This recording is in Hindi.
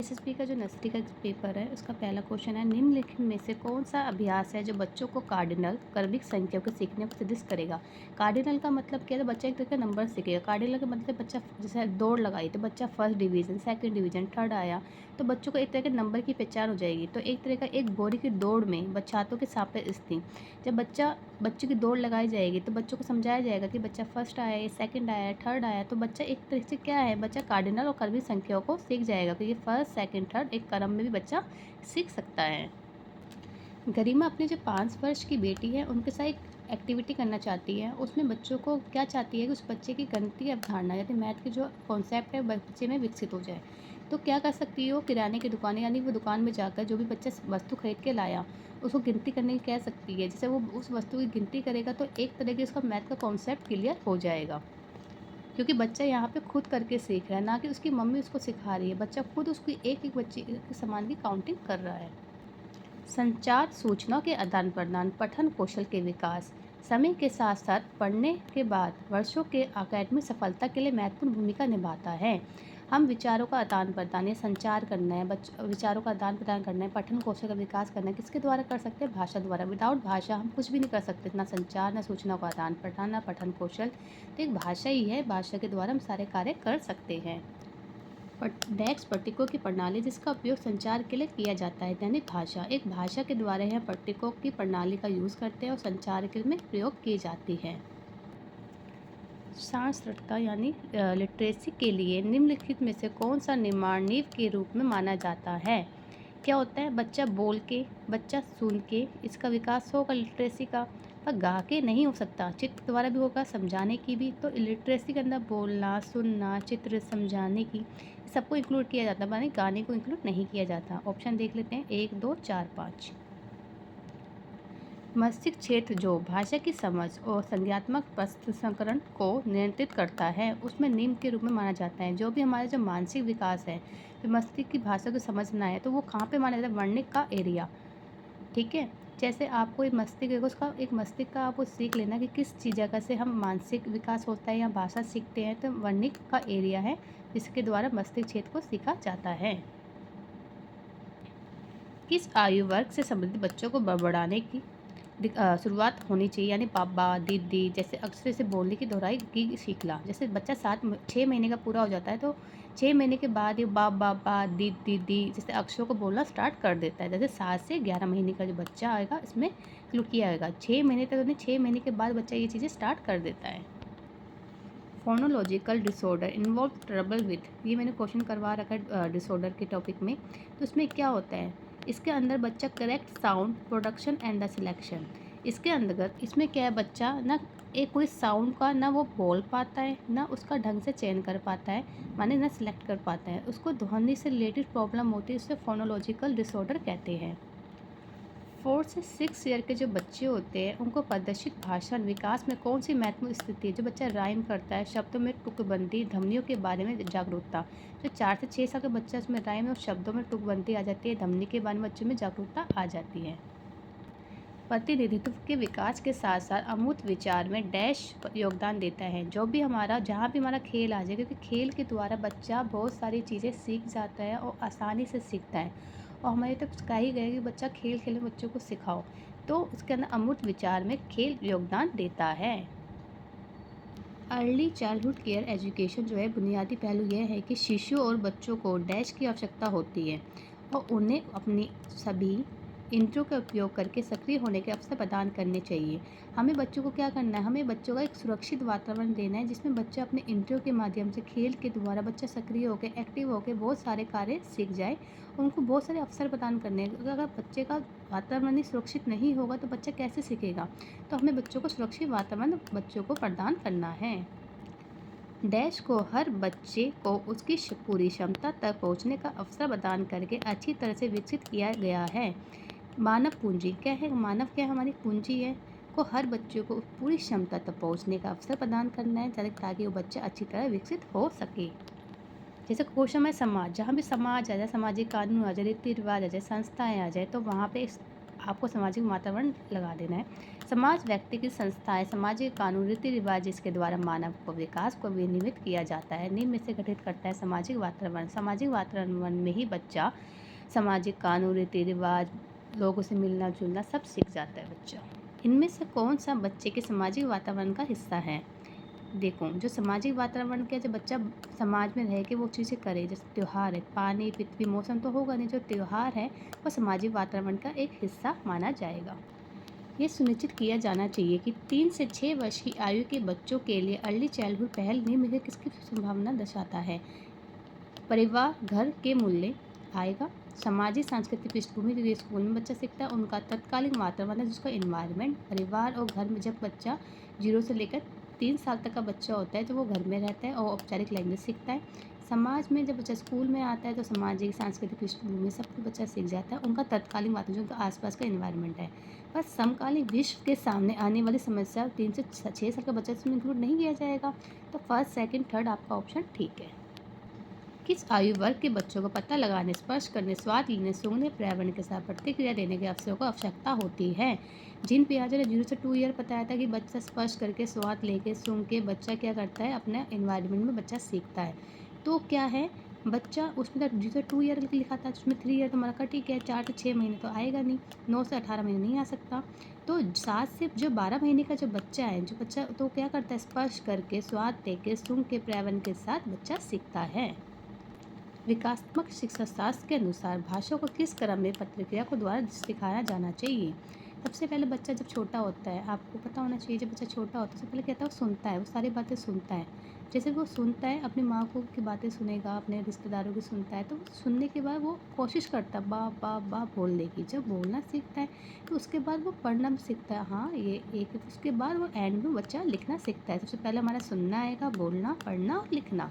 एसएसबी का जो नर्सरी का पेपर है उसका पहला क्वेश्चन है, निम्नलिखित में से कौन सा अभ्यास है जो बच्चों को कार्डिनल क्रमिक संख्याओं के सीखने को सिद्ध करेगा। कार्डिनल का मतलब क्या है, तो बच्चा एक तरह का नंबर सीखेगा। कार्डिनल का मतलब बच्चा जैसे दौड़ लगाई तो बच्चा first division, second division, third आया तो बच्चों को एक तरह के नंबर की पहचान हो जाएगी। तो एक तरह का एक बोरी की दौड़ में छात्रों के सापेक्ष स्थिति, जब बच्चों की दौड़ लगाई जाएगी तो बच्चों को समझाया जाएगा कि बच्चा फर्स्ट आया है, सेकंड आया है, थर्ड आया है, तो बच्चा एक तरह से क्या है, बच्चा कार्डिनल और क्रमिक संख्याओं को सीख जाएगा। तो ये फर्स्ट सेकंड थर्ड एक क्रम में भी बच्चा सीख सकता है। गरिमा अपने जो 5 वर्ष की बेटी है उनके साथ एक एक्टिविटी करना चाहती है। उसमें बच्चों को क्या चाहती है कि उस बच्चे की गणितीय अवधारणा यानी मैथ की जो कॉन्सेप्ट है बच्चे में विकसित हो जाए। तो क्या कर सकती है वो, किराने की दुकान यानी वो दुकान में जाकर जो भी बच्चा वस्तु खरीद के लाया उसको गिनती करने की कह सकती है। जैसे वो उस वस्तु की गिनती करेगा तो एक तरह की उसका मैथ का कॉन्सेप्ट क्लियर हो जाएगा, क्योंकि बच्चा यहाँ पे खुद करके सीख रहा है, ना कि उसकी मम्मी उसको सिखा रही है। बच्चा खुद उसकी एक एक बच्चे के सामान की काउंटिंग कर रहा है। संचार सूचनाओं के आदान प्रदान, पठन कौशल के विकास, समय के साथ साथ पढ़ने के बाद वर्षों के अकादमिक सफलता के लिए महत्वपूर्ण भूमिका निभाता है। हम विचारों का आदान प्रदान या संचार करना है, विचारों का आदान प्रदान करना है, पठन कौशल का विकास करना है, किसके द्वारा कर सकते हैं, भाषा द्वारा। विदाउट भाषा हम कुछ भी नहीं कर सकते, ना संचार, ना सूचनाओं का आदान प्रदान, ना पठन कौशल। तो एक भाषा ही है, भाषा के द्वारा हम सारे कार्य कर सकते हैं। नेक्स्ट, प्रतीकों की प्रणाली जिसका उपयोग संचार के लिए किया जाता है। दैनिक भाषा, एक भाषा के द्वारा यह प्रतीकों की प्रणाली का यूज़ करते हैं और संचार के में प्रयोग की जाती है। साक्षरता यानी लिटरेसी के लिए निम्नलिखित में से कौन सा निर्माण नींव के रूप में माना जाता है। क्या होता है, बच्चा बोल के, बच्चा सुन के इसका विकास होगा लिटरेसी का, पर गा के नहीं हो सकता, चित्र द्वारा भी होगा, समझाने की भी। तो लिटरेसी के अंदर बोलना, सुनना, चित्र समझाने की सबको इंक्लूड किया जाता है, माने गाने को इंक्लूड नहीं किया जाता। ऑप्शन देख लेते हैं 1, 2, 4, 5। मस्तिष्क क्षेत्र जो भाषा की समझ और संज्ञानात्मक प्रसंस्करण को नियंत्रित करता है उसमें नींव के रूप में माना जाता है। जो भी हमारा जो मानसिक विकास है, जो मस्तिष्क की भाषा को समझना है, तो वो कहाँ पे माना जाता है, वर्णिक का एरिया। ठीक है, जैसे आपको एक मस्तिष्क है उसका एक मस्तिष्क का आपको सीख लेना कि किस चीज़ जगह से हम मानसिक विकास होता है या भाषा सीखते हैं, तो वर्णिक का एरिया है जिसके द्वारा मस्तिष्क क्षेत्र को सीखा जाता है। किस आयु वर्ग से संबंधित बच्चों को बड़बड़ाने की शुरुआत होनी चाहिए, यानी पापा, दीदी जैसे अक्षर से बोलने की दोहराई की सीखना। जैसे बच्चा 6 महीने का पूरा हो जाता है तो 6 महीने के बाद ये बाप बापा, दीदी जैसे अक्षरों को बोलना स्टार्ट कर देता है। जैसे 7 से 11 महीने का जो बच्चा आएगा इसमें इंक्लूड किया जाएगा। 6 महीने तक, 6 महीने के बाद बच्चा ये चीज़ें स्टार्ट कर देता है। Phonological disorder involve trouble with, ये मैंने क्वेश्चन करवा रखा है डिसऑर्डर के टॉपिक में। तो इसमें क्या होता है, इसके अंदर बच्चा correct sound production and the selection, इसके अंतर्गत इसमें क्या है, बच्चा ना एक कोई साउंड का ना वो बोल पाता है, ना उसका ढंग से चयन कर पाता है, माने ना सिलेक्ट कर पाता है, उसको ध्वनि से रिलेटेड प्रॉब्लम होती है, उसे फोनोलॉजिकल डिसऑर्डर कहते हैं। 4 से 6 ईयर के जो बच्चे होते हैं उनको प्रदर्शित भाषण विकास में कौन सी महत्वपूर्ण स्थिति है, जो बच्चा राइम करता है, शब्दों में तुकबंदी, ध्वनियों के बारे में जागरूकता। जो 4 से 6 साल का बच्चा उसमें राइम और शब्दों में तुकबंदी आ जाती है, ध्वनि के बारे में बच्चों में जागरूकता आ जाती है। प्रतिनिधित्व के विकास के साथ साथ अमूर्त विचार में डैश योगदान देता है। जो भी हमारा जहाँ भी हमारा खेल आ जाए, क्योंकि खेल के द्वारा बच्चा बहुत सारी चीज़ें सीख जाता है और आसानी से सीखता है। और हमारे तक कहा ही गया है कि बच्चा खेल खेल में बच्चों को सिखाओ, तो उसके अंदर अमूर्त विचार में खेल योगदान देता है। अर्ली चाइल्डहुड केयर एजुकेशन जो है, बुनियादी पहलू यह है कि शिशु और बच्चों को डैश की आवश्यकता होती है और उन्हें अपनी सभी इंद्रियों का उपयोग करके सक्रिय होने के अवसर प्रदान करने चाहिए। हमें बच्चों को क्या करना है, हमें बच्चों का एक सुरक्षित वातावरण देना है जिसमें बच्चा अपने इंद्रियों के माध्यम से खेल के द्वारा बच्चा सक्रिय होकर एक्टिव होकर बहुत सारे कार्य सीख जाए। उनको बहुत सारे अवसर प्रदान करने हैं। अगर बच्चे का वातावरण ही सुरक्षित नहीं होगा तो बच्चा कैसे सीखेगा। तो हमें बच्चों को सुरक्षित वातावरण बच्चों को प्रदान करना है। डैश को हर बच्चे को उसकी पूरी क्षमता तक पहुंचने का अवसर प्रदान करके अच्छी तरह से विकसित किया गया है। मानव पूंजी क्या है, मानव क्या हमारी पूंजी है, को हर बच्चे को पूरी क्षमता तक पहुंचने का अवसर प्रदान करना है ताकि वो बच्चा अच्छी तरह विकसित हो सके। जैसे क्वेश्चन है समाज, जहाँ भी समाज आ जाए, सामाजिक कानून आ जाए, रीति रिवाज आ जाए, संस्थाएं आ जाए, तो वहाँ पे आपको सामाजिक वातावरण लगा देना है। समाज, व्यक्ति की संस्थाएं, सामाजिक कानून, रीति रिवाज जिसके द्वारा मानव को विकास को विनियमित किया जाता है, निम्न में से गठित करता है सामाजिक वातावरण। सामाजिक वातावरण में ही बच्चा सामाजिक कानून, रीति रिवाज, लोगों से मिलना जुलना सब सीख जाता है बच्चा। इनमें से कौन सा बच्चे के सामाजिक वातावरण का हिस्सा है? देखो, जो सामाजिक वातावरण के जो बच्चा समाज में रह के वो चीज़ें करे, जैसे त्यौहार है, पानी, पृथ्वी, मौसम तो होगा नहीं, जो त्यौहार है वो सामाजिक वातावरण का एक हिस्सा माना जाएगा। ये सुनिश्चित किया जाना चाहिए कि 3 से 6 वर्ष की आयु के बच्चों के लिए अर्ली चाइल्डहुड पहल निम्न में किसकी संभावना दर्शाता है? परिवार, घर के मूल्य आएगा, सामाजिक सांस्कृतिक पृष्ठभूमि जो स्कूल में बच्चा सीखता है उनका तत्कालीन वातावरण है जिसका इन्वायरमेंट, परिवार और घर में जब बच्चा 0 से लेकर 3 साल तक का बच्चा होता है तो वो घर में रहता है और औपचारिक लैंग्वेज सीखता है। समाज में जब बच्चा स्कूल में आता है तो सामाजिक सांस्कृतिक पृष्ठभूमि सब कुछ बच्चा सीख जाता है, उनका तत्कालीन वातावरण जो उनका आसपास का इन्वायरमेंट है। पर समकालीन विश्व के सामने आने वाली समस्या 3 से 6 साल का बच्चा इसमें इंक्लूड नहीं किया जाएगा। तो फर्स्ट, सेकंड, थर्ड आपका ऑप्शन ठीक है। किस आयु वर्ग के बच्चों को पता लगाने, स्पर्श करने, स्वाद लेने, सूंघने, पर्यावरण के साथ प्रतिक्रिया देने के अवसरों को आवश्यकता होती है? जिन पियाजे ने 0 से 2 ईयर बताया था कि बच्चा स्पर्श करके, स्वाद लेके, सूंघ के बच्चा क्या करता है, अपने एनवायरनमेंट में बच्चा सीखता है। तो क्या है, बच्चा उसमें तो 0 से 2 ईयर लिखा था, उसमें 3 ईयर तो हमारा कट ही गया, 4 से 6 महीने तो आएगा नहीं, 9 से 18 महीने नहीं आ सकता। तो 7 से जो 12 महीने का जो बच्चा है, जो बच्चा तो क्या करता है, स्पर्श करके, स्वाद लेके, सूंघ के, पर्यावरण के साथ बच्चा सीखता है। विकासात्मक शिक्षा शास्त्र के अनुसार भाषा को किस क्रम में प्रतिक्रिया को द्वारा सिखाया जाना चाहिए? सबसे पहले बच्चा जब छोटा होता है, आपको पता होना चाहिए, जब बच्चा छोटा होता है सबसे पहले क्या होता है, वो सुनता है, वो सारी बातें सुनता है। जैसे वो सुनता है, अपनी माँ को की बातें सुनेगा, अपने रिश्तेदारों की सुनता है, तो सुनने के बाद वो कोशिश करता है बा बा बा बोलने की। जब बोलना सीखता है तो उसके बाद वो पढ़ना भी सीखता है। हाँ, ये एक उसके बाद वो एंड में बच्चा लिखना सीखता है। सबसे पहले हमारा सुनना आएगा, बोलना, पढ़ना और लिखना।